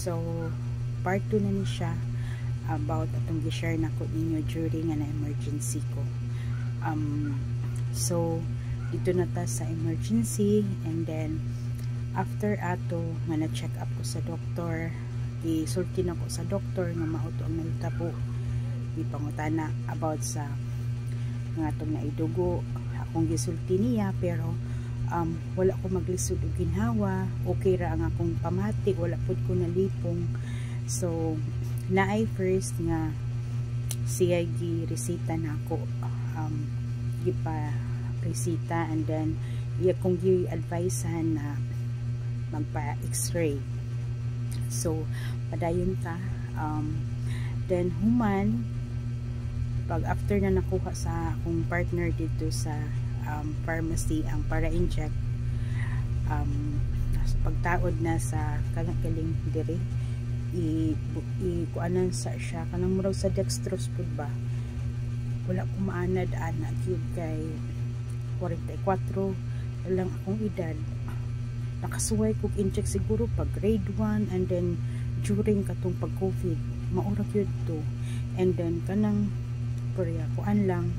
So part 2 na ni siya about atong gi-share nako ninyo during an emergency ko. So dito na ta sa emergency, and then after ato nga na-check up ko sa doktor, isulti na ko sa doktor nga mauto ang nalitabo, ipangutana about sa nga itong naidugo. Akong gisulti niya, pero wala ko maglisod og ginhawa, okay ra ang akong pamati, wala pud ko nalipong. So naay first nga siya gi-resita na ako, gipa-resita, and then iya kong gi-advisehan na magpa-x-ray. So padayon ta, then human pag after na nakuha sa akong partner dito sa pharmacy ang para-inject, sa pagtaod na sa kaling diri, kuanan sa siya kanang murag sa dextrose pud ba, wala ko maanad ana gyud kay 44 lang akong edad. Nakasuway kog inject siguro pag grade 1, and then during katong pag COVID maura gyud to, and then kanang Korea kuan lang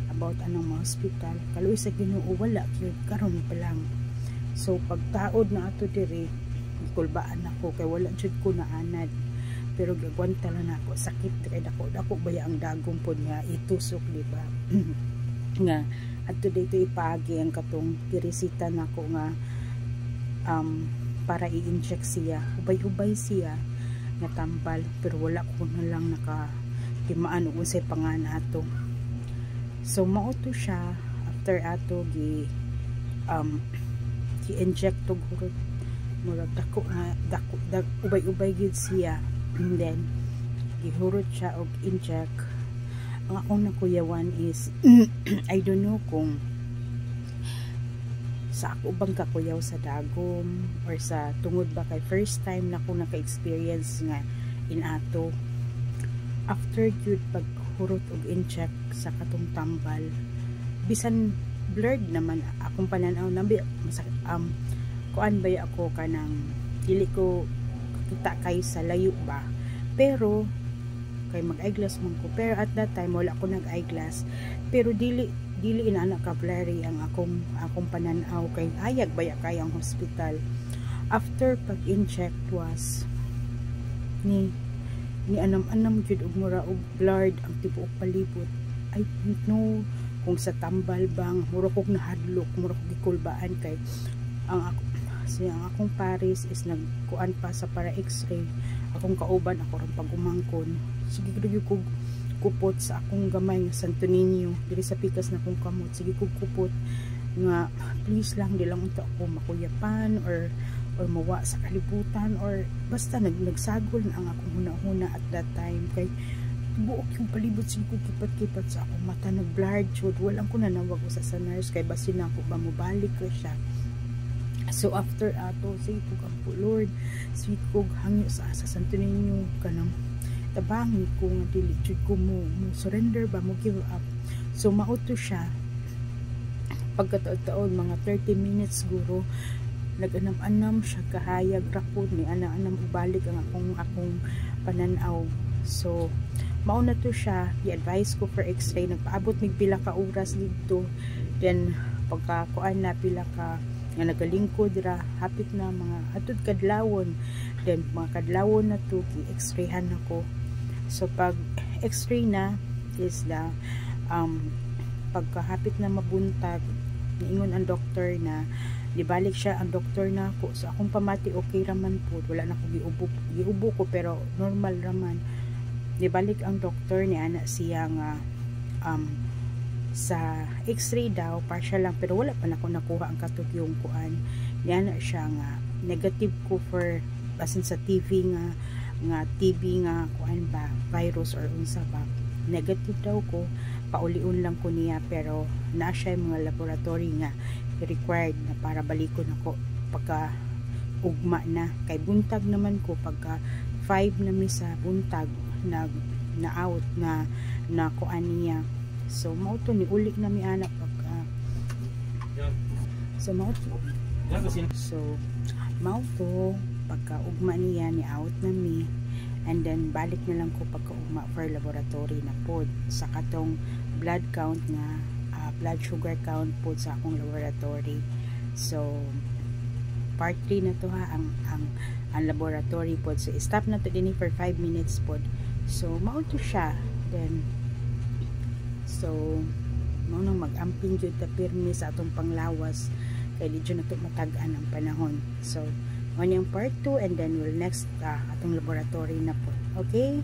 about anong mga hospital kaluoy sa Ginoo wala gyud karon pa lang. So pagtaod na ato diri kulbaan ako kay wala jud ko naanad, pero gagwanta lang ako, sakit kay dako baya ang dagom pod nga itusok, di ba? Nga adto dito ipagi ang katong pirisita nako nga para i-inject siya, ubay-ubay siya nga tambal, pero wala ko na lang timaan ug unsay pangana ato. So mauto siya after ato gi-inject og hurot, murag dako ubay-ubay gid siya, and then gihurot siya og inject. Ang akong nakuyawan is I don't know kung sa ako bang kakuyaw sa dagom or sa tungod ba, kay first time na ako naka-experience nga in ato. After yun paghurot og inject sa katong tambal, bisan blurred naman akong pananaw na kuan ba ako kanang dili ko kita kay sa layo ba, pero kay mag-eyeglass man ko, pero at that time wala ko nag-eyeglass, pero dili ina ka blurry ang akong pananaw kay ayag baya kay ang hospital. After pag-inject was ni anam-anam jud og mura og blurred ang tibuok palibot. I don't know kung sa tambal bang mura kog nahadlok, mura kog gikulbaan kay ang akong Paris is nagkuan pa sa para x-ray. Akong kauban ako ron pag-umangkon, sige ko kupot sa akong gamay nga Santo Niño diri sa pikas na kong kamot. Sige kog kupot nga please lang di lang unta ako makuyapan or mawa sa kalibutan, or basta nagsagol na ang akong huna-huna at that time kay buok yung palibot. Sige kog kipat-kipat sa akong mata, nag-blurred jud, walang ko nanawag sa nurse kay basin na ako ba mobalik ko siya. So after ato sige kog ampo Lord, sige kog hangyo sa Santo Niño kanang tabangin ko nga dili jud ko mo surrender ba, mo give up. So mauto siya pagkataon mga 30 minutes siguro, nag-anam-anam siya kahayag rapod ni anam ubalik ang akong pananaw. So mauna to siya, i-advise ko for x-ray, nagpaabot mig pila ka oras dito, then pagkakuan na pila ka nga nagalingkod ra, hapit na mga atud kadlawon, then mga kadlawon na to i-x-rayhan ako. So pag x-ray na is the pagkahapit na mabuntag, niingon ang doktor na dibalik siya ang doktor na ako. So akong pamati okay raman po, wala na ko giubo ko, pero normal raman. Dibalik ang doktor ni ana siya nga sa x-ray daw partial lang, pero wala pa na ko nakuha ang katugyong kuan niya na siya nga negative ko for basin sa TB nga kuan ba virus or unsa ba, negative daw ko, pauliun lang ko niya, pero na siya mga laboratory nga required na para balikon ako pagka ugma na, kay buntag naman ko pagka 5 na mi sa buntag na out na kuan niya. So mauto ni uli na mi anak pagka so mauto pagkaugma niya ni out na mi, and then balik na lang ko pagkaugma for laboratory na pod sa katong blood count nga blood sugar count pod sa akong laboratory. So part 3 na to ha, ang laboratory pod. So stop na to din for 5 minutes pod. So mao to siya. Then so mao nang mag-amping jud ta pirmi sa atong panglawas kay di jud nato matag-an ang panahon. So mao ni ang part 2, and then we'll next atong laboratory na pod. Okay?